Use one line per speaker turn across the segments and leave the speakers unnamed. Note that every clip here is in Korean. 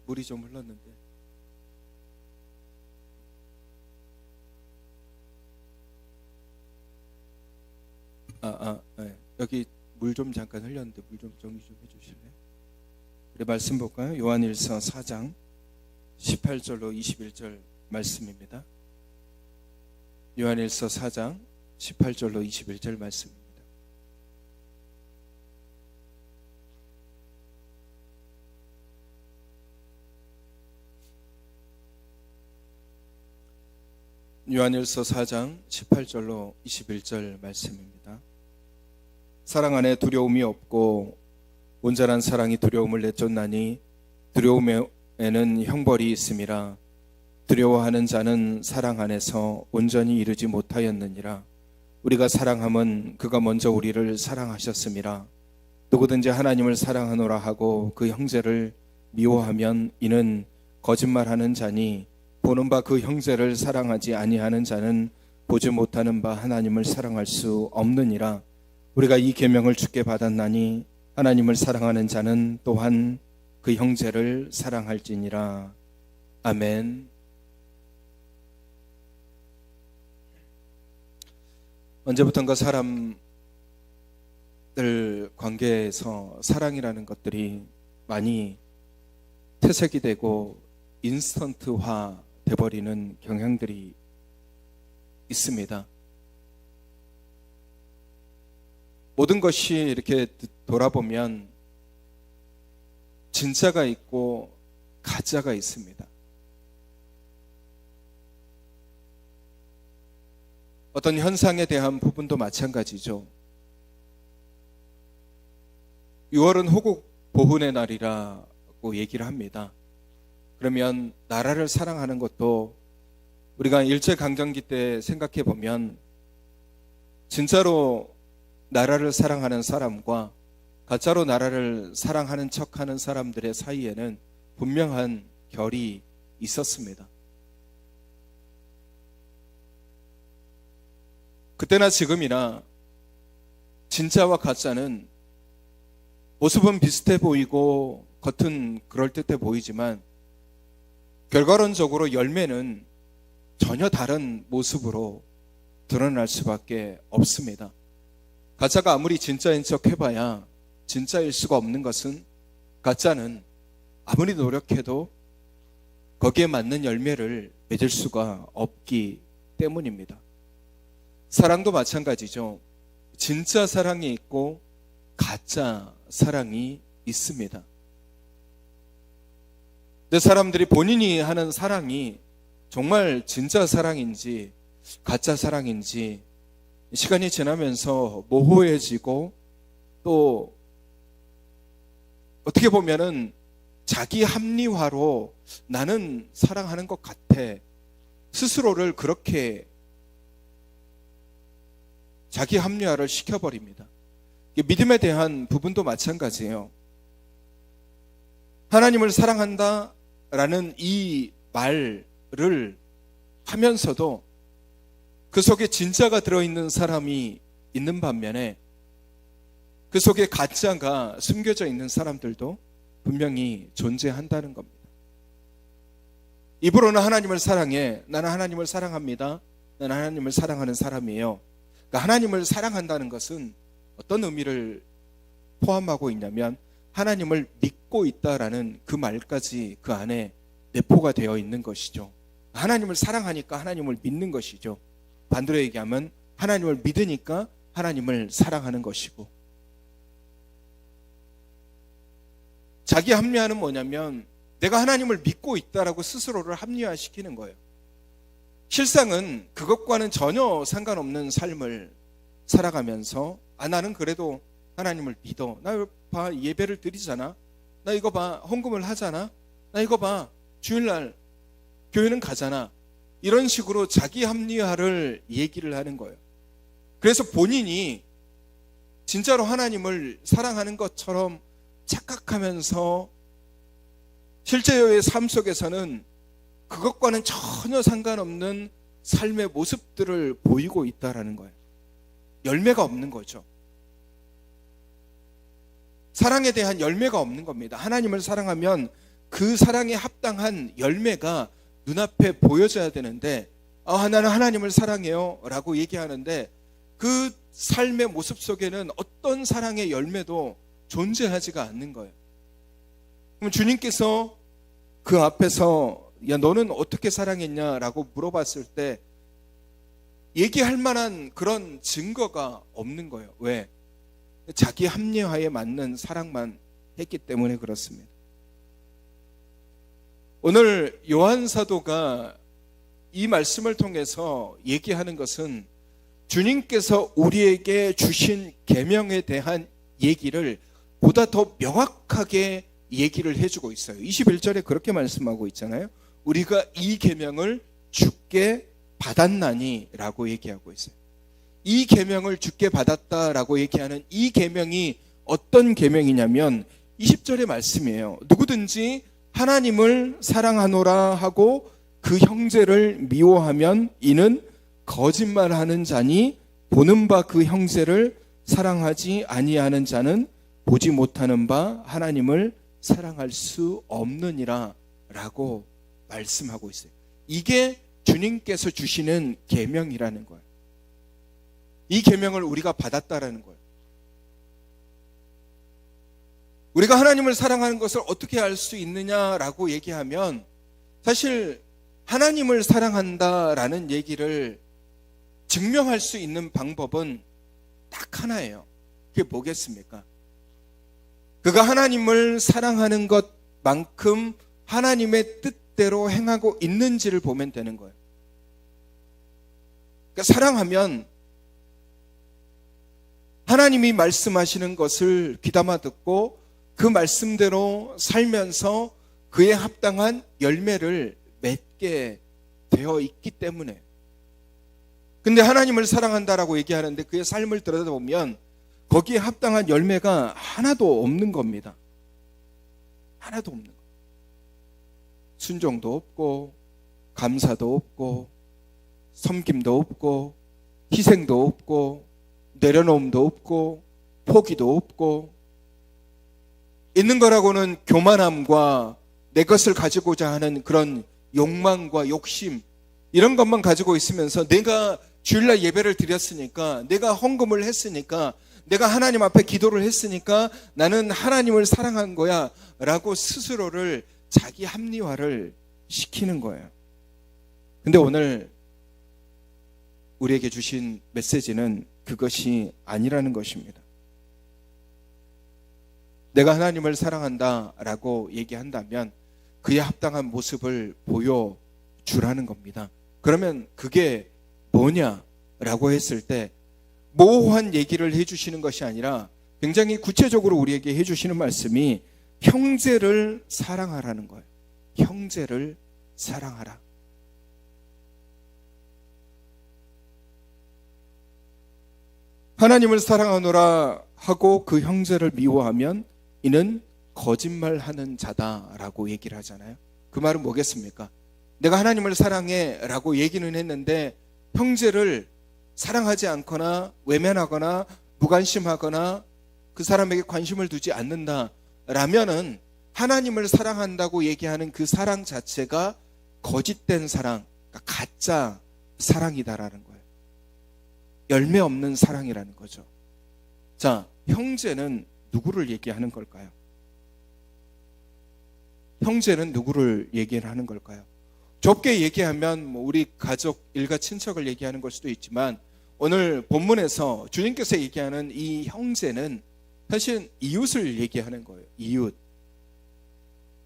물이 좀 흘렀는데. 네. 여기 물 좀 잠깐 흘렸는데 물 좀 정리 좀 해주실래요? 우리 말씀 볼까요? 요한일서 4장 18절로 21절 말씀입니다. 요한일서 4장 18절로 21절 말씀입니다. 요한일서 4장 18절로 21절 말씀입니다. 사랑 안에 두려움이 없고 온전한 사랑이 두려움을 내쫓나니 두려움에는 형벌이 있음이라. 두려워하는 자는 사랑 안에서 온전히 이르지 못하였느니라. 우리가 사랑함은 그가 먼저 우리를 사랑하셨음이라. 누구든지 하나님을 사랑하노라 하고 그 형제를 미워하면 이는 거짓말하는 자니 보는 바 그 형제를 사랑하지 아니하는 자는 보지 못하는 바 하나님을 사랑할 수 없느니라. 우리가 이 계명을 주께 받았나니 하나님을 사랑하는 자는 또한 그 형제를 사랑할지니라. 아멘. 언제부턴가 사람들 관계에서 사랑이라는 것들이 많이 퇴색이 되고 인스턴트화 돼버리는 경향들이 있습니다. 모든 것이 이렇게 돌아보면 진짜가 있고 가짜가 있습니다. 어떤 현상에 대한 부분도 마찬가지죠. 6월은 호국 보훈의 날이라고 얘기를 합니다. 그러면 나라를 사랑하는 것도 우리가 일제강점기 때 생각해 보면 진짜로 나라를 사랑하는 사람과 가짜로 나라를 사랑하는 척하는 사람들의 사이에는 분명한 결이 있었습니다. 그때나 지금이나 진짜와 가짜는 모습은 비슷해 보이고 겉은 그럴듯해 보이지만 결과론적으로 열매는 전혀 다른 모습으로 드러날 수밖에 없습니다. 가짜가 아무리 진짜인 척 해봐야 진짜일 수가 없는 것은 가짜는 아무리 노력해도 거기에 맞는 열매를 맺을 수가 없기 때문입니다. 사랑도 마찬가지죠. 진짜 사랑이 있고 가짜 사랑이 있습니다. 근데 사람들이 본인이 하는 사랑이 정말 진짜 사랑인지 가짜 사랑인지 시간이 지나면서 모호해지고 또 어떻게 보면은 자기 합리화로 나는 사랑하는 것 같아 스스로를 그렇게 자기 합리화를 시켜버립니다. 믿음에 대한 부분도 마찬가지예요. 하나님을 사랑한다라는 이 말을 하면서도 그 속에 진짜가 들어있는 사람이 있는 반면에 그 속에 가짜가 숨겨져 있는 사람들도 분명히 존재한다는 겁니다. 입으로는 하나님을 사랑해, 나는 하나님을 사랑합니다, 나는 하나님을 사랑하는 사람이에요. 그러니까 하나님을 사랑한다는 것은 어떤 의미를 포함하고 있냐면 하나님을 믿고 있다라는 그 말까지 그 안에 내포가 되어 있는 것이죠. 하나님을 사랑하니까 하나님을 믿는 것이죠. 반대로 얘기하면 하나님을 믿으니까 하나님을 사랑하는 것이고, 자기 합리화는 뭐냐면 내가 하나님을 믿고 있다라고 스스로를 합리화시키는 거예요. 실상은 그것과는 전혀 상관없는 삶을 살아가면서 나는 그래도 하나님을 믿어. 나 봐, 예배를 드리잖아. 나 이거 봐, 헌금을 하잖아. 나 이거 봐, 주일날 교회는 가잖아. 이런 식으로 자기 합리화를 얘기를 하는 거예요. 그래서 본인이 진짜로 하나님을 사랑하는 것처럼 착각하면서 실제의 삶 속에서는 그것과는 전혀 상관없는 삶의 모습들을 보이고 있다라는 거예요. 열매가 없는 거죠. 사랑에 대한 열매가 없는 겁니다. 하나님을 사랑하면 그 사랑에 합당한 열매가 눈앞에 보여져야 되는데 나는 하나님을 사랑해요 라고 얘기하는데 그 삶의 모습 속에는 어떤 사랑의 열매도 존재하지가 않는 거예요. 그럼 주님께서 그 앞에서 야 너는 어떻게 사랑했냐라고 물어봤을 때 얘기할 만한 그런 증거가 없는 거예요. 왜? 자기 합리화에 맞는 사랑만 했기 때문에 그렇습니다. 오늘 요한 사도가 이 말씀을 통해서 얘기하는 것은 주님께서 우리에게 주신 계명에 대한 얘기를 보다 더 명확하게 얘기를 해주고 있어요. 21절에 그렇게 말씀하고 있잖아요. 우리가 이 계명을 주께 받았나니 라고 얘기하고 있어요. 이 계명을 주께 받았다라고 얘기하는 이 계명이 어떤 계명이냐면 20절의 말씀이에요. 누구든지 하나님을 사랑하노라 하고 그 형제를 미워하면 이는 거짓말하는 자니 보는 바 그 형제를 사랑하지 아니하는 자는 보지 못하는 바 하나님을 사랑할 수 없느니라 라고 말씀하고 있어요. 이게 주님께서 주시는 계명이라는 거예요. 이 계명을 우리가 받았다라는 거예요. 우리가 하나님을 사랑하는 것을 어떻게 알 수 있느냐라고 얘기하면 사실 하나님을 사랑한다라는 얘기를 증명할 수 있는 방법은 딱 하나예요. 그게 뭐겠습니까? 그가 하나님을 사랑하는 것만큼 하나님의 뜻대로 행하고 있는지를 보면 되는 거예요. 그러니까 사랑하면 하나님이 말씀하시는 것을 귀담아 듣고 그 말씀대로 살면서 그에 합당한 열매를 맺게 되어 있기 때문에. 근데 하나님을 사랑한다라고 얘기하는데 그의 삶을 들여다보면 거기에 합당한 열매가 하나도 없는 겁니다. 하나도 없는 거예요. 순종도 없고 감사도 없고 섬김도 없고 희생도 없고 내려놓음도 없고 포기도 없고 있는 거라고는 교만함과 내 것을 가지고자 하는 그런 욕망과 욕심 이런 것만 가지고 있으면서 내가 주일날 예배를 드렸으니까 내가 헌금을 했으니까 내가 하나님 앞에 기도를 했으니까 나는 하나님을 사랑한 거야 라고 스스로를 자기 합리화를 시키는 거예요. 근데 오늘 우리에게 주신 메시지는 그것이 아니라는 것입니다. 내가 하나님을 사랑한다 라고 얘기한다면 그에 합당한 모습을 보여주라는 겁니다. 그러면 그게 뭐냐라고 했을 때 모호한 얘기를 해주시는 것이 아니라 굉장히 구체적으로 우리에게 해주시는 말씀이 형제를 사랑하라는 거예요. 형제를 사랑하라. 하나님을 사랑하노라 하고 그 형제를 미워하면 이는 거짓말하는 자다라고 얘기를 하잖아요. 그 말은 뭐겠습니까? 내가 하나님을 사랑해 라고 얘기는 했는데 형제를 사랑하지 않거나 외면하거나 무관심하거나 그 사람에게 관심을 두지 않는다 라면은 하나님을 사랑한다고 얘기하는 그 사랑 자체가 거짓된 사랑, 그러니까 가짜 사랑이다라는 거예요. 열매 없는 사랑이라는 거죠. 자, 형제는 누구를 얘기하는 걸까요? 형제는 누구를 얘기하는 걸까요? 좁게 얘기하면 우리 가족, 일가 친척을 얘기하는 걸 수도 있지만 오늘 본문에서 주님께서 얘기하는 이 형제는 사실 이웃을 얘기하는 거예요. 이웃.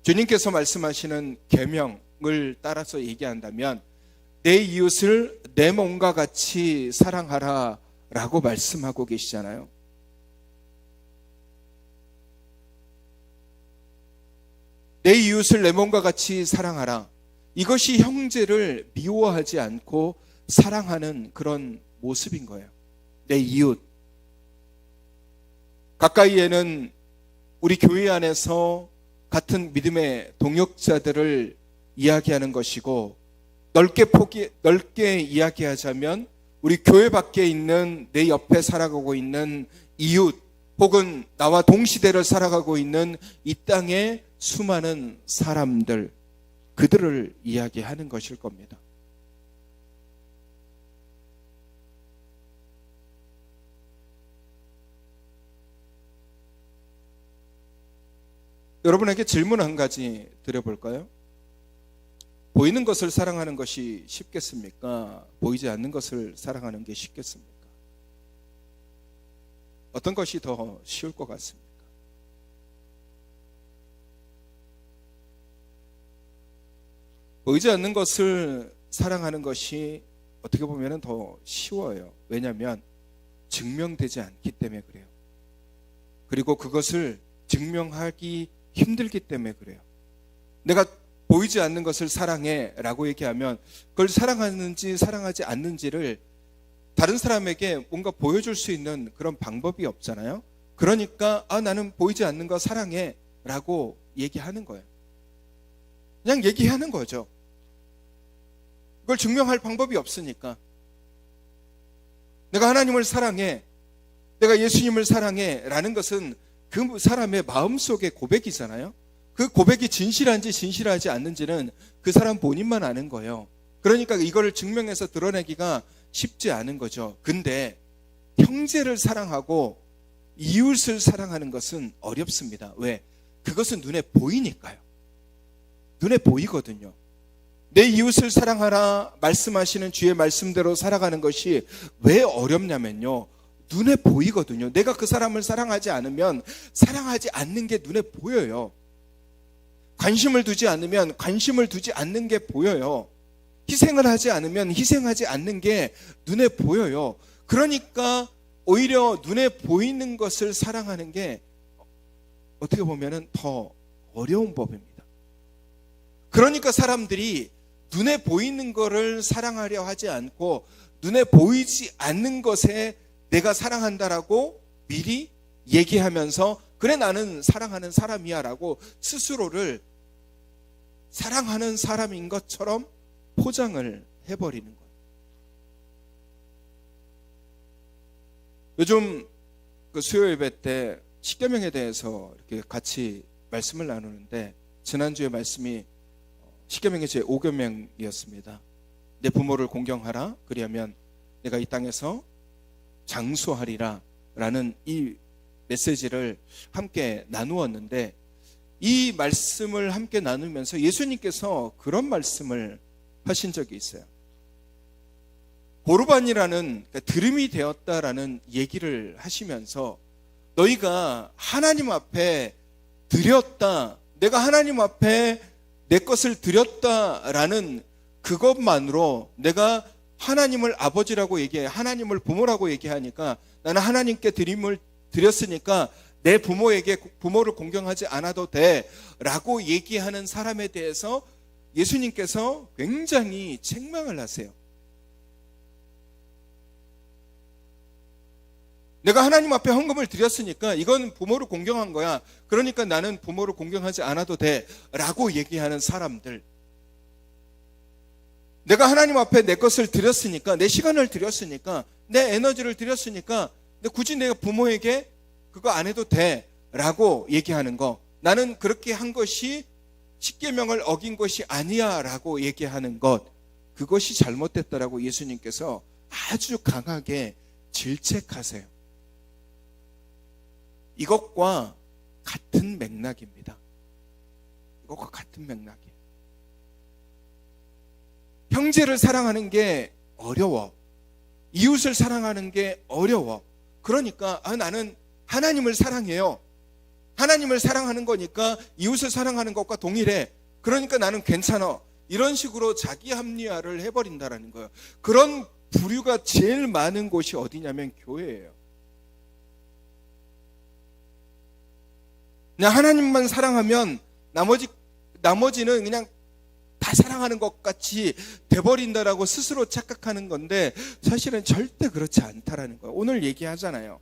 주님께서 말씀하시는 계명을 따라서 얘기한다면 내 이웃을 내 몸과 같이 사랑하라 라고 말씀하고 계시잖아요. 내 이웃을 내 몸과 같이 사랑하라. 이것이 형제를 미워하지 않고 사랑하는 그런 모습인 거예요. 내 이웃. 가까이에는 우리 교회 안에서 같은 믿음의 동역자들을 이야기하는 것이고 넓게 이야기하자면 우리 교회 밖에 있는 내 옆에 살아가고 있는 이웃 혹은 나와 동시대를 살아가고 있는 이 땅의 수많은 사람들, 그들을 이야기하는 것일 겁니다. 여러분에게 질문 한 가지 드려볼까요? 보이는 것을 사랑하는 것이 쉽겠습니까? 보이지 않는 것을 사랑하는 게 쉽겠습니까? 어떤 것이 더 쉬울 것 같습니까? 보이지 않는 것을 사랑하는 것이 어떻게 보면 더 쉬워요. 왜냐하면 증명되지 않기 때문에 그래요. 그리고 그것을 증명하기 힘들기 때문에 그래요. 내가 보이지 않는 것을 사랑해 라고 얘기하면 그걸 사랑하는지 사랑하지 않는지를 다른 사람에게 뭔가 보여줄 수 있는 그런 방법이 없잖아요. 그러니까 나는 보이지 않는 거 사랑해 라고 얘기하는 거예요. 그냥 얘기하는 거죠. 그걸 증명할 방법이 없으니까. 내가 하나님을 사랑해, 내가 예수님을 사랑해 라는 것은 그 사람의 마음속의 고백이잖아요. 그 고백이 진실한지 진실하지 않는지는 그 사람 본인만 아는 거예요. 그러니까 이거를 증명해서 드러내기가 쉽지 않은 거죠. 근데 형제를 사랑하고 이웃을 사랑하는 것은 어렵습니다. 왜? 그것은 눈에 보이니까요. 눈에 보이거든요. 내 이웃을 사랑하라 말씀하시는 주의 말씀대로 살아가는 것이 왜 어렵냐면요, 눈에 보이거든요. 내가 그 사람을 사랑하지 않으면 사랑하지 않는 게 눈에 보여요. 관심을 두지 않으면 관심을 두지 않는 게 보여요. 희생을 하지 않으면 희생하지 않는 게 눈에 보여요. 그러니까 오히려 눈에 보이는 것을 사랑하는 게 어떻게 보면 더 어려운 법입니다. 그러니까 사람들이 눈에 보이는 거를 사랑하려 하지 않고 눈에 보이지 않는 것에 내가 사랑한다라고 미리 얘기하면서 그래 나는 사랑하는 사람이야 라고 스스로를 사랑하는 사람인 것처럼 포장을 해버리는 거예요. 요즘 그 수요 예배 때 십계명에 대해서 이렇게 같이 말씀을 나누는데 지난주에 말씀이 십계명의 제 5계명이었습니다. 내 부모를 공경하라 그리하면 내가 이 땅에서 장수하리라 라는 이 메시지를 함께 나누었는데 이 말씀을 함께 나누면서 예수님께서 그런 말씀을 하신 적이 있어요. 고르반이라는 드림이 되었다라는 얘기를 하시면서 너희가 하나님 앞에 드렸다, 내가 하나님 앞에 내 것을 드렸다라는 그것만으로 내가 하나님을 아버지라고 얘기해, 하나님을 부모라고 얘기하니까 나는 하나님께 드림을 드렸으니까 내 부모에게 부모를 공경하지 않아도 돼 라고 얘기하는 사람에 대해서 예수님께서 굉장히 책망을 하세요. 내가 하나님 앞에 헌금을 드렸으니까 이건 부모를 공경한 거야. 그러니까 나는 부모를 공경하지 않아도 돼 라고 얘기하는 사람들. 내가 하나님 앞에 내 것을 드렸으니까, 내 시간을 드렸으니까, 내 에너지를 드렸으니까 굳이 내가 부모에게 그거 안 해도 돼 라고 얘기하는 거, 나는 그렇게 한 것이 십계명을 어긴 것이 아니야 라고 얘기하는 것, 그것이 잘못됐다라고 예수님께서 아주 강하게 질책하세요. 이것과 같은 맥락입니다. 이것과 같은 맥락이에요. 형제를 사랑하는 게 어려워. 이웃을 사랑하는 게 어려워. 그러니까 나는 하나님을 사랑해요. 하나님을 사랑하는 거니까 이웃을 사랑하는 것과 동일해. 그러니까 나는 괜찮아. 이런 식으로 자기 합리화를 해버린다라는 거예요. 그런 부류가 제일 많은 곳이 어디냐면 교회예요. 그냥 하나님만 사랑하면 나머지는 그냥 다 사랑하는 것 같이 돼버린다라고 스스로 착각하는 건데 사실은 절대 그렇지 않다라는 거예요. 오늘 얘기하잖아요.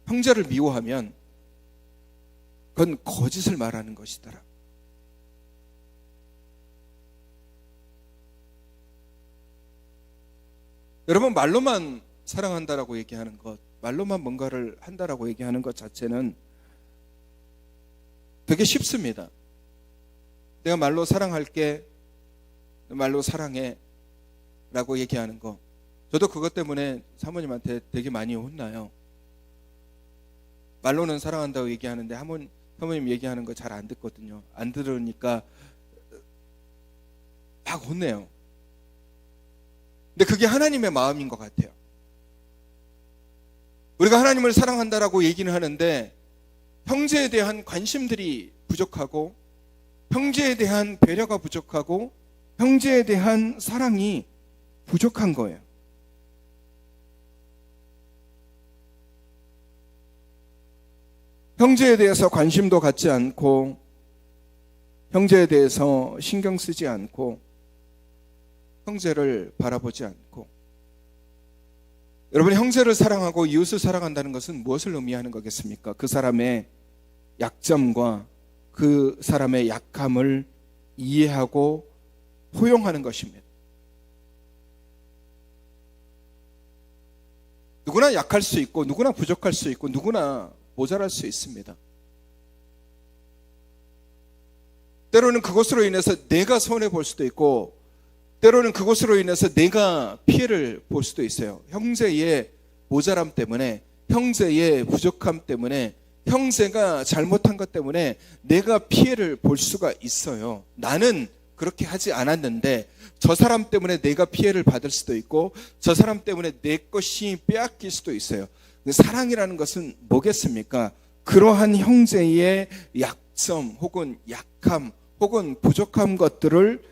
형제를 미워하면 그건 거짓을 말하는 것이더라. 여러분, 말로만 사랑한다라고 얘기하는 것, 말로만 뭔가를 한다라고 얘기하는 것 자체는 되게 쉽습니다. 내가 말로 사랑할게, 말로 사랑해 라고 얘기하는 거. 저도 그것 때문에 사모님한테 되게 많이 혼나요. 말로는 사랑한다고 얘기하는데 사모님 얘기하는 거 잘 안 듣거든요. 안 들으니까 막 혼내요. 근데 그게 하나님의 마음인 것 같아요. 우리가 하나님을 사랑한다라고 얘기는 하는데 형제에 대한 관심들이 부족하고, 형제에 대한 배려가 부족하고, 형제에 대한 사랑이 부족한 거예요. 형제에 대해서 관심도 갖지 않고, 형제에 대해서 신경 쓰지 않고, 형제를 바라보지 않고. 여러분, 형제를 사랑하고 이웃을 사랑한다는 것은 무엇을 의미하는 거겠습니까? 그 사람의 약점과 그 사람의 약함을 이해하고 포용하는 것입니다. 누구나 약할 수 있고, 누구나 부족할 수 있고, 누구나 모자랄 수 있습니다. 때로는 그것으로 인해서 내가 손해볼 수도 있고, 때로는 그것으로 인해서 내가 피해를 볼 수도 있어요. 형제의 모자람 때문에, 형제의 부족함 때문에, 형제가 잘못한 것 때문에 내가 피해를 볼 수가 있어요. 나는 그렇게 하지 않았는데 저 사람 때문에 내가 피해를 받을 수도 있고, 저 사람 때문에 내 것이 빼앗길 수도 있어요. 사랑이라는 것은 뭐겠습니까? 그러한 형제의 약점 혹은 약함 혹은 부족한 것들을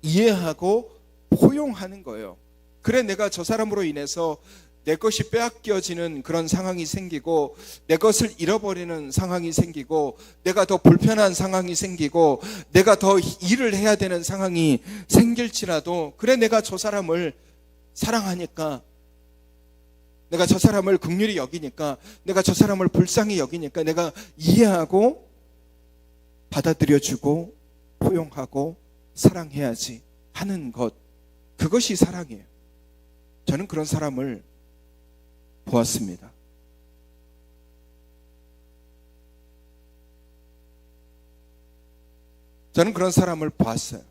이해하고 포용하는 거예요. 그래, 내가 저 사람으로 인해서 내 것이 빼앗겨지는 그런 상황이 생기고, 내 것을 잃어버리는 상황이 생기고, 내가 더 불편한 상황이 생기고, 내가 더 일을 해야 되는 상황이 생길지라도, 그래, 내가 저 사람을 사랑하니까, 내가 저 사람을 긍휼히 여기니까, 내가 저 사람을 불쌍히 여기니까 내가 이해하고 받아들여주고 포용하고 사랑해야지 하는 것, 그것이 사랑이에요. 저는 그런 사람을 보았습니다. 저는 그런 사람을 봤어요.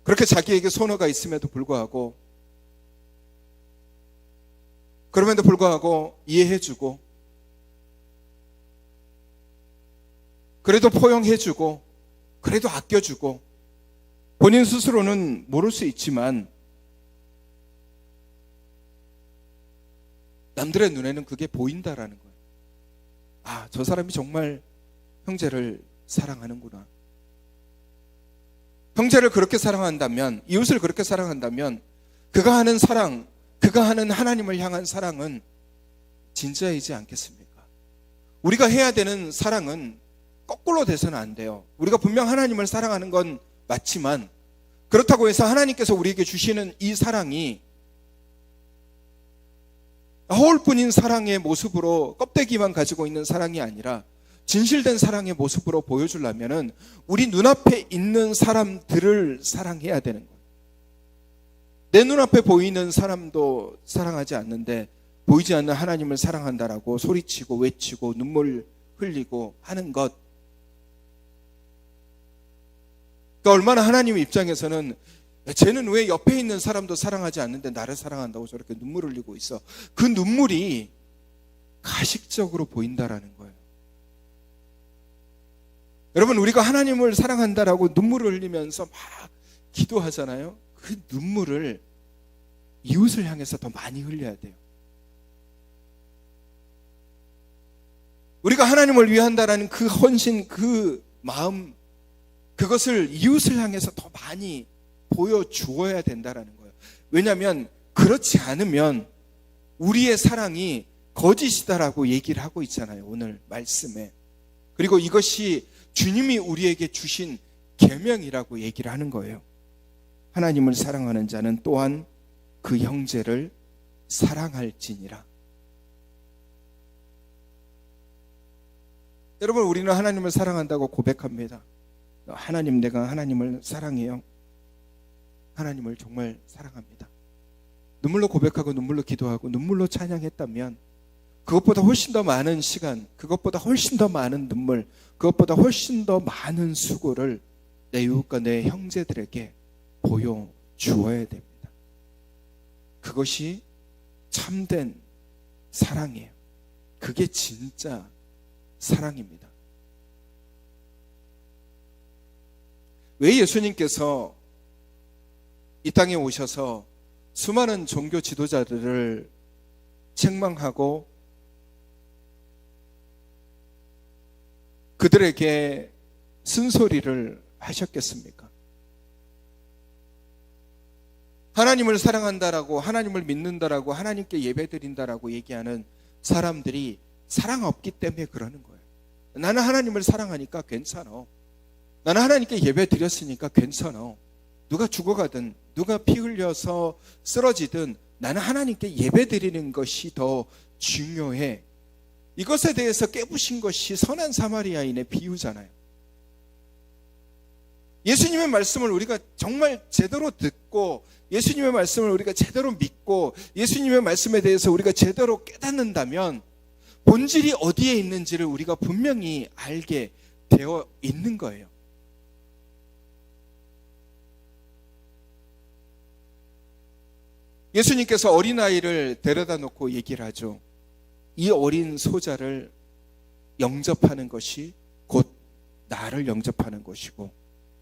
그렇게 자기에게 손해가 있음에도 불구하고, 그럼에도 불구하고 이해해주고, 그래도 포용해주고, 그래도 아껴주고, 본인 스스로는 모를 수 있지만 남들의 눈에는 그게 보인다라는 거예요. 아, 저 사람이 정말 형제를 사랑하는구나. 형제를 그렇게 사랑한다면, 이웃을 그렇게 사랑한다면, 그가 하는 사랑, 그가 하는 하나님을 향한 사랑은 진짜이지 않겠습니까? 우리가 해야 되는 사랑은 거꾸로 돼서는 안 돼요. 우리가 분명 하나님을 사랑하는 건 맞지만, 그렇다고 해서 하나님께서 우리에게 주시는 이 사랑이 허울뿐인 사랑의 모습으로 껍데기만 가지고 있는 사랑이 아니라 진실된 사랑의 모습으로 보여주려면 우리 눈앞에 있는 사람들을 사랑해야 되는 거예요. 내 눈앞에 보이는 사람도 사랑하지 않는데 보이지 않는 하나님을 사랑한다라고 소리치고 외치고 눈물 흘리고 하는 것, 그러니까 얼마나 하나님 입장에서는 쟤는 왜 옆에 있는 사람도 사랑하지 않는데 나를 사랑한다고 저렇게 눈물 흘리고 있어. 그 눈물이 가식적으로 보인다라는 거예요. 여러분, 우리가 하나님을 사랑한다라고 눈물을 흘리면서 막 기도하잖아요. 그 눈물을 이웃을 향해서 더 많이 흘려야 돼요. 우리가 하나님을 위한다라는 그 헌신, 그 마음, 그것을 이웃을 향해서 더 많이 보여주어야 된다라는 거예요. 왜냐하면 그렇지 않으면 우리의 사랑이 거짓이다라고 얘기를 하고 있잖아요, 오늘 말씀에. 그리고 이것이 주님이 우리에게 주신 계명이라고 얘기를 하는 거예요. 하나님을 사랑하는 자는 또한 그 형제를 사랑할지니라. 여러분, 우리는 하나님을 사랑한다고 고백합니다. 하나님, 내가 하나님을 사랑해요. 하나님을 정말 사랑합니다. 눈물로 고백하고 눈물로 기도하고 눈물로 찬양했다면 그것보다 훨씬 더 많은 시간, 그것보다 훨씬 더 많은 눈물, 그것보다 훨씬 더 많은 수고를 내 이웃과 내 형제들에게 보여주어야 됩니다. 그것이 참된 사랑이에요. 그게 진짜 사랑입니다. 왜 예수님께서 이 땅에 오셔서 수많은 종교 지도자들을 책망하고 그들에게 쓴소리를 하셨겠습니까? 하나님을 사랑한다라고, 하나님을 믿는다라고, 하나님께 예배드린다라고 얘기하는 사람들이 사랑 없기 때문에 그러는 거예요. 나는 하나님을 사랑하니까 괜찮아. 나는 하나님께 예배 드렸으니까 괜찮아. 누가 죽어가든 누가 피 흘려서 쓰러지든 나는 하나님께 예배 드리는 것이 더 중요해. 이것에 대해서 깨부신 것이 선한 사마리아인의 비유잖아요. 예수님의 말씀을 우리가 정말 제대로 듣고 예수님의 말씀을 우리가 제대로 믿고 예수님의 말씀에 대해서 우리가 제대로 깨닫는다면 본질이 어디에 있는지를 우리가 분명히 알게 되어 있는 거예요. 예수님께서 어린아이를 데려다 놓고 얘기를 하죠. 이 어린 소자를 영접하는 것이 곧 나를 영접하는 것이고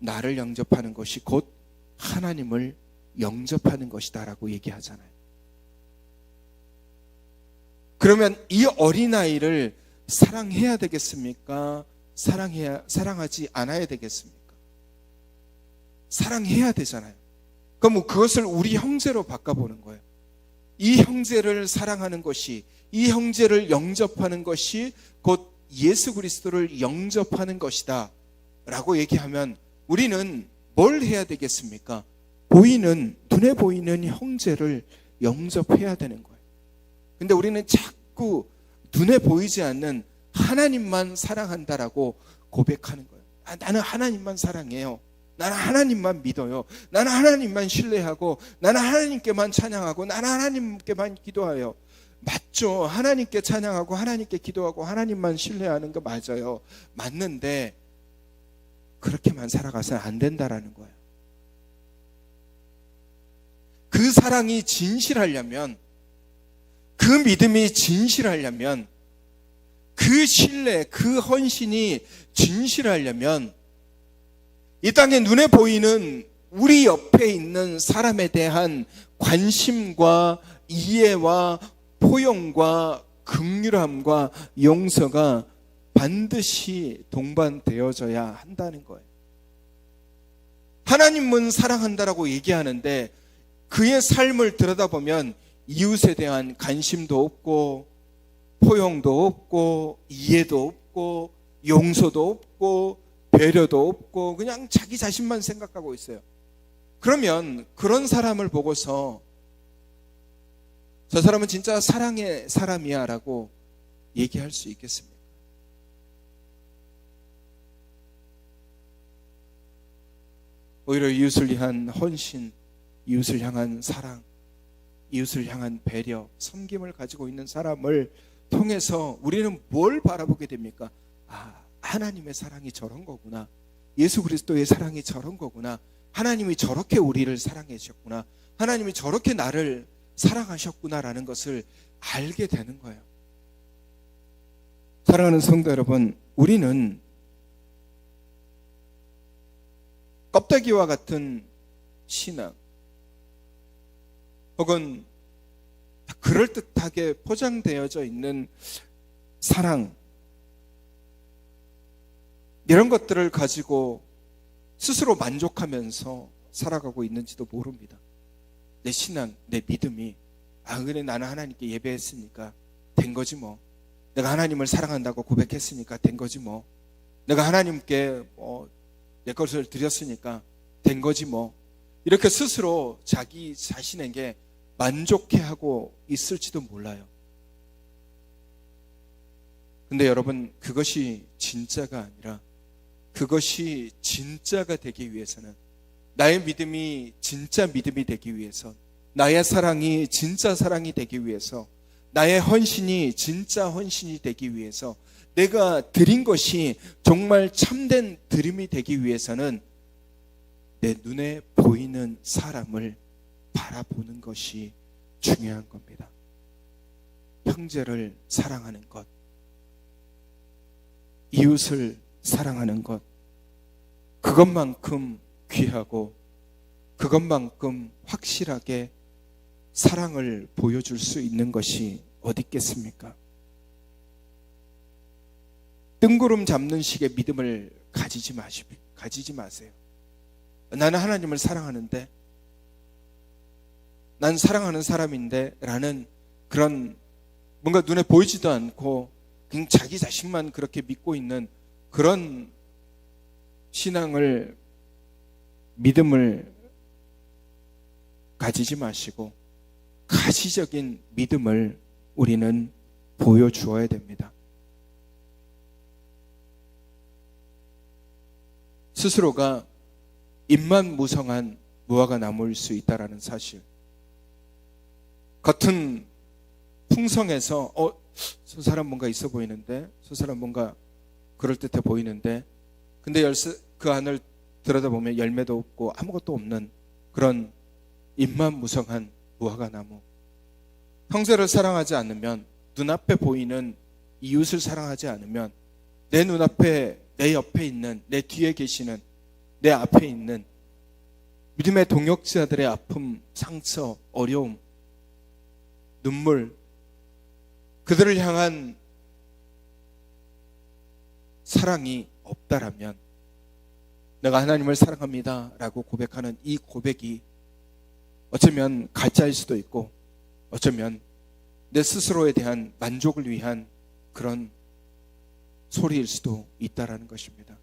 나를 영접하는 것이 곧 하나님을 영접하는 것이다 라고 얘기하잖아요. 그러면 이 어린아이를 사랑해야 되겠습니까? 사랑하지 않아야 되겠습니까? 사랑해야 되잖아요. 그럼 그것을 우리 형제로 바꿔보는 거예요. 이 형제를 사랑하는 것이, 이 형제를 영접하는 것이 곧 예수 그리스도를 영접하는 것이다 라고 얘기하면 우리는 뭘 해야 되겠습니까? 눈에 보이는 형제를 영접해야 되는 거예요. 근데 우리는 자꾸 눈에 보이지 않는 하나님만 사랑한다라고 고백하는 거예요. 나는 하나님만 사랑해요. 나는 하나님만 믿어요. 나는 하나님만 신뢰하고 나는 하나님께만 찬양하고 나는 하나님께만 기도해요. 맞죠. 하나님께 찬양하고 하나님께 기도하고 하나님만 신뢰하는 거 맞아요. 맞는데 그렇게만 살아가서는 안 된다라는 거예요. 그 사랑이 진실하려면, 그 믿음이 진실하려면, 그 신뢰, 그 헌신이 진실하려면 이 땅에 눈에 보이는 우리 옆에 있는 사람에 대한 관심과 이해와 포용과 긍휼함과 용서가 반드시 동반되어져야 한다는 거예요. 하나님은 사랑한다라고 얘기하는데 그의 삶을 들여다보면 이웃에 대한 관심도 없고 포용도 없고 이해도 없고 용서도 없고 배려도 없고 그냥 자기 자신만 생각하고 있어요. 그러면 그런 사람을 보고서 저 사람은 진짜 사랑의 사람이야 라고 얘기할 수 있겠습니까? 오히려 이웃을 위한 헌신, 이웃을 향한 사랑, 이웃을 향한 배려, 섬김을 가지고 있는 사람을 통해서 우리는 뭘 바라보게 됩니까? 하나님의 사랑이 저런 거구나. 예수 그리스도의 사랑이 저런 거구나. 하나님이 저렇게 우리를 사랑해 주셨구나. 하나님이 저렇게 나를 사랑하셨구나라는 것을 알게 되는 거예요. 사랑하는 성도 여러분, 우리는 껍데기와 같은 신앙 혹은 그럴듯하게 포장되어져 있는 사랑, 이런 것들을 가지고 스스로 만족하면서 살아가고 있는지도 모릅니다. 내 신앙, 내 믿음이 그래 나는 하나님께 예배했으니까 된 거지 뭐. 내가 하나님을 사랑한다고 고백했으니까 된 거지 뭐. 내가 하나님께 내 것을 드렸으니까 된 거지 뭐. 이렇게 스스로 자기 자신에게 만족해하고 있을지도 몰라요. 근데 여러분, 그것이 진짜가 아니라 그것이 진짜가 되기 위해서는, 나의 믿음이 진짜 믿음이 되기 위해선 나의 사랑이 진짜 사랑이 되기 위해서, 나의 헌신이 진짜 헌신이 되기 위해서, 내가 드린 것이 정말 참된 드림이 되기 위해서는 내 눈에 보이는 사람을 바라보는 것이 중요한 겁니다. 형제를 사랑하는 것, 이웃을 사랑하는 것, 그것만큼 귀하고 그것만큼 확실하게 사랑을 보여줄 수 있는 것이 어디 있겠습니까? 뜬구름 잡는 식의 믿음을 가지지 마세요. 나는 하나님을 사랑하는데, 난 사랑하는 사람인데 라는 그런 뭔가 눈에 보이지도 않고 그냥 자기 자신만 그렇게 믿고 있는 그런 신앙을, 믿음을 가지지 마시고 가시적인 믿음을 우리는 보여주어야 됩니다. 스스로가 입만 무성한 무화과 나무일 수 있다라는 사실, 겉은 풍성해서 저 사람 뭔가 있어 보이는데, 저 사람 뭔가 그럴듯해 보이는데, 근데 그 안을 들여다보면 열매도 없고 아무것도 없는 그런 입만 무성한 무화과 나무. 형제를 사랑하지 않으면, 눈앞에 보이는 이웃을 사랑하지 않으면, 내 눈앞에, 내 옆에 있는, 내 뒤에 계시는, 내 앞에 있는 믿음의 동역자들의 아픔, 상처, 어려움, 눈물, 그들을 향한 사랑이 없다라면, 내가 하나님을 사랑합니다 라고 고백하는 이 고백이 어쩌면 가짜일 수도 있고, 어쩌면 내 스스로에 대한 만족을 위한 그런 소리일 수도 있다라는 것입니다.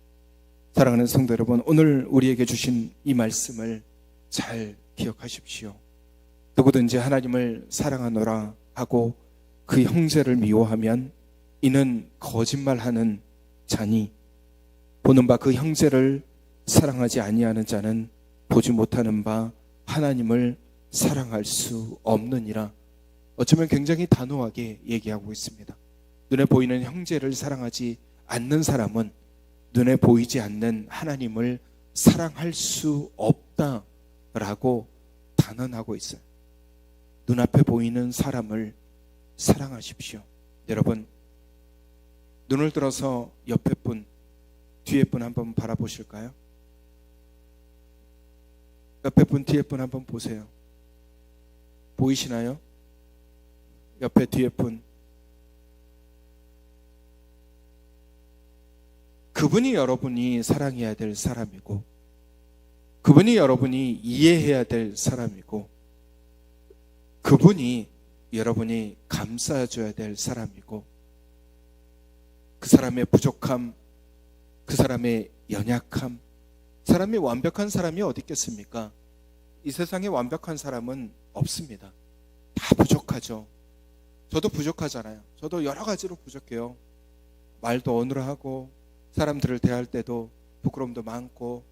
사랑하는 성도 여러분, 오늘 우리에게 주신 이 말씀을 잘 기억하십시오. 누구든지 하나님을 사랑하노라 하고 그 형제를 미워하면 이는 거짓말하는 자니, 보는 바 그 형제를 사랑하지 아니하는 자는 보지 못하는 바 하나님을 사랑할 수 없느니라. 어쩌면 굉장히 단호하게 얘기하고 있습니다. 눈에 보이는 형제를 사랑하지 않는 사람은 눈에 보이지 않는 하나님을 사랑할 수 없다라고 단언하고 있어요. 눈앞에 보이는 사람을 사랑하십시오. 여러분, 눈을 들어서 옆에 분, 뒤에 분 한번 바라보실까요? 옆에 분, 뒤에 분 한번 보세요. 보이시나요? 옆에 뒤에 분. 그분이 여러분이 사랑해야 될 사람이고, 그분이 여러분이 이해해야 될 사람이고, 그분이 여러분이 감싸줘야 될 사람이고, 그 사람의 부족함, 그 사람의 연약함, 사람이 완벽한 사람이 어디 있겠습니까? 이 세상에 완벽한 사람은 없습니다. 다 부족하죠. 저도 부족하잖아요. 저도 여러 가지로 부족해요. 말도 어눌하고, 사람들을 대할 때도 부끄러움도 많고,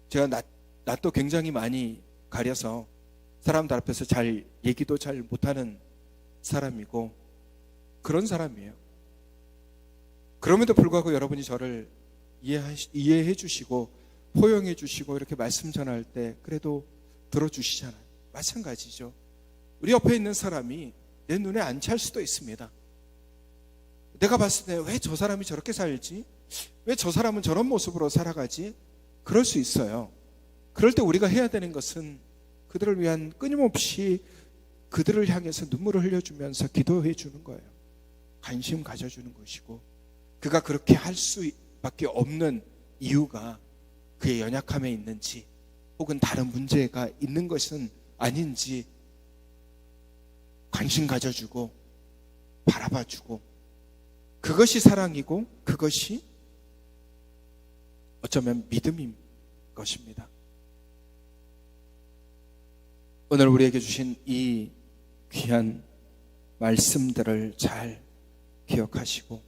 제가 낯도 굉장히 많이 가려서 사람들 앞에서 잘 얘기도 잘 못하는 사람이고, 그런 사람이에요. 그럼에도 불구하고 여러분이 저를 이해해 주시고 포용해 주시고 이렇게 말씀 전할 때 그래도 들어주시잖아요. 마찬가지죠. 우리 옆에 있는 사람이 내 눈에 안 찰 수도 있습니다. 내가 봤을 때 왜 저 사람이 저렇게 살지? 왜 저 사람은 저런 모습으로 살아가지? 그럴 수 있어요. 그럴 때 우리가 해야 되는 것은 그들을 위한 끊임없이 그들을 향해서 눈물을 흘려주면서 기도해 주는 거예요. 관심 가져주는 것이고, 그가 그렇게 할 수밖에 없는 이유가 그의 연약함에 있는지, 혹은 다른 문제가 있는 것은 아닌지 관심 가져주고 바라봐주고, 그것이 사랑이고 그것이 어쩌면 믿음인 것입니다. 오늘 우리에게 주신 이 귀한 말씀들을 잘 기억하시고,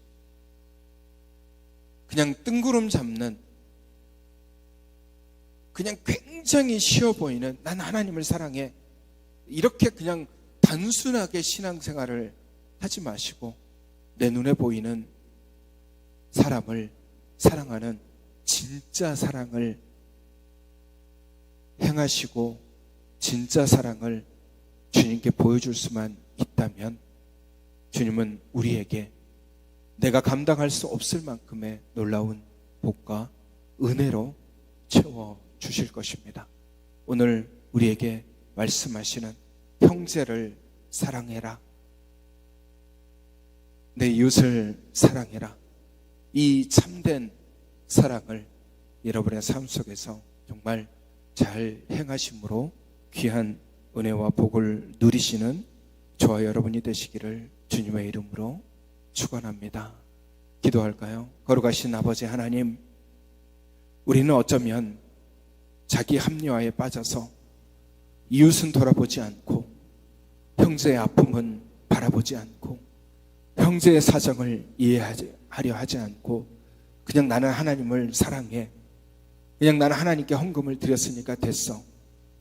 그냥 뜬구름 잡는, 그냥 굉장히 쉬워 보이는 난 하나님을 사랑해, 이렇게 그냥 단순하게 신앙생활을 하지 마시고 내 눈에 보이는 사람을 사랑하는 진짜 사랑을 행하시고 진짜 사랑을 주님께 보여줄 수만 있다면 주님은 우리에게 내가 감당할 수 없을 만큼의 놀라운 복과 은혜로 채워주실 것입니다. 오늘 우리에게 말씀하시는 형제를 사랑해라, 내 이웃을 사랑해라, 이 참된 사랑을 여러분의 삶 속에서 정말 잘 행하심으로 귀한 은혜와 복을 누리시는 저와 여러분이 되시기를 주님의 이름으로 축원합니다. 기도할까요? 거룩하신 아버지 하나님, 우리는 어쩌면 자기 합리화에 빠져서 이웃은 돌아보지 않고 형제의 아픔은 바라보지 않고 형제의 사정을 이해하려 하지 않고 그냥 나는 하나님을 사랑해, 그냥 나는 하나님께 헌금을 드렸으니까 됐어,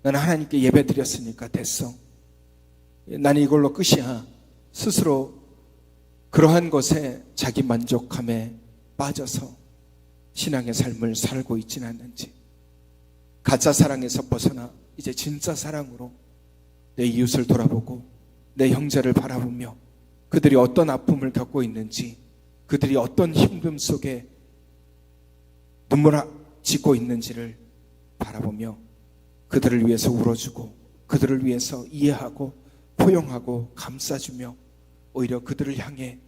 나는 하나님께 예배 드렸으니까 됐어, 나는 이걸로 끝이야, 스스로 그러한 것에 자기 만족함에 빠져서 신앙의 삶을 살고 있지는 않는지, 가짜 사랑에서 벗어나 이제 진짜 사랑으로 내 이웃을 돌아보고 내 형제를 바라보며 그들이 어떤 아픔을 겪고 있는지, 그들이 어떤 힘듦 속에 눈물 짓고 있는지를 바라보며 그들을 위해서 울어주고 그들을 위해서 이해하고 포용하고 감싸주며 오히려 그들을 향해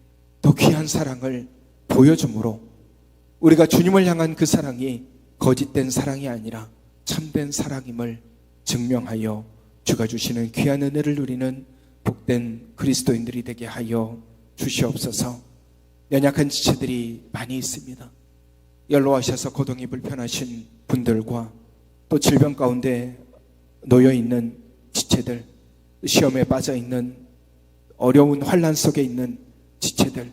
더 귀한 사랑을 보여주므로 우리가 주님을 향한 그 사랑이 거짓된 사랑이 아니라 참된 사랑임을 증명하여 주가 주시는 귀한 은혜를 누리는 복된 그리스도인들이 되게 하여 주시옵소서. 연약한 지체들이 많이 있습니다. 연로하셔서 고통이 불편하신 분들과 또 질병 가운데 놓여있는 지체들, 시험에 빠져있는 어려운 환난 속에 있는 지체들,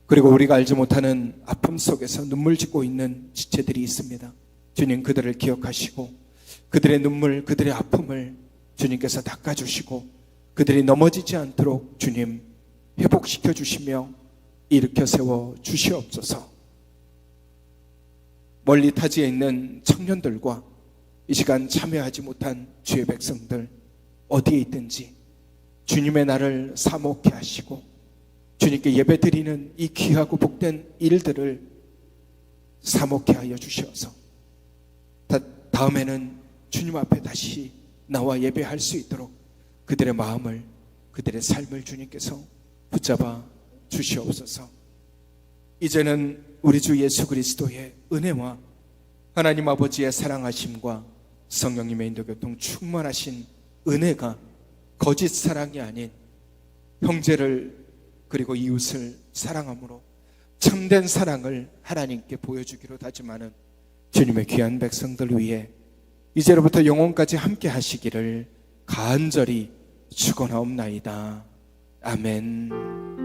그리고 우리가 알지 못하는 아픔 속에서 눈물 짓고 있는 지체들이 있습니다. 주님, 그들을 기억하시고 그들의 눈물, 그들의 아픔을 주님께서 닦아주시고 그들이 넘어지지 않도록 주님 회복시켜 주시며 일으켜 세워 주시옵소서. 멀리 타지에 있는 청년들과 이 시간 참여하지 못한 주의 백성들 어디에 있든지 주님의 날을 사모케 하시고 주님께 예배드리는 이 귀하고 복된 일들을 사모케 하여 주셔서 다음에는 주님 앞에 다시 나와 예배할 수 있도록 그들의 마음을, 그들의 삶을 주님께서 붙잡아 주시옵소서. 이제는 우리 주 예수 그리스도의 은혜와 하나님 아버지의 사랑하심과 성령님의 인도교통 충만하신 은혜가 거짓 사랑이 아닌 형제를 그리고 이웃을 사랑함으로 참된 사랑을 하나님께 보여주기로 다짐하는 주님의 귀한 백성들 위해 이제로부터 영원까지 함께 하시기를 간절히 축원하옵나이다. 아멘.